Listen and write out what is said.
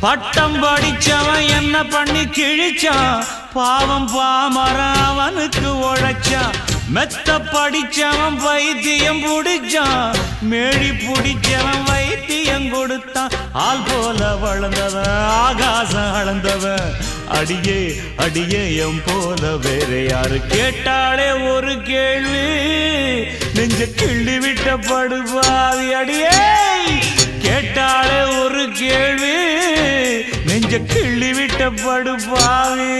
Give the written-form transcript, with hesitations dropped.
பட்டம் படிச்சவன் என்ன பண்ணி கிழிச்சான், பாவம் பாமரன் அவனுக்கு உழைச்சான். மெத்த படிச்சவன் வைத்தியம் புடிச்சான், மேழி புடிச்சவன் வைத்தியம் கொடுத்தான். ஆள் போல வளர்ந்தவன் ஆகாசம் அளந்தவன், அடியே அடியே எம் போல வேற யாரு கேட்டாலே ஒரு கேள்வி, நெஞ்ச கிள்ளி விட்ட படுபாவி. அடியே கேட்டாலே ஒரு கேள்வி, நெஞ்ச கிள்ளி விட்ட படுபாவி.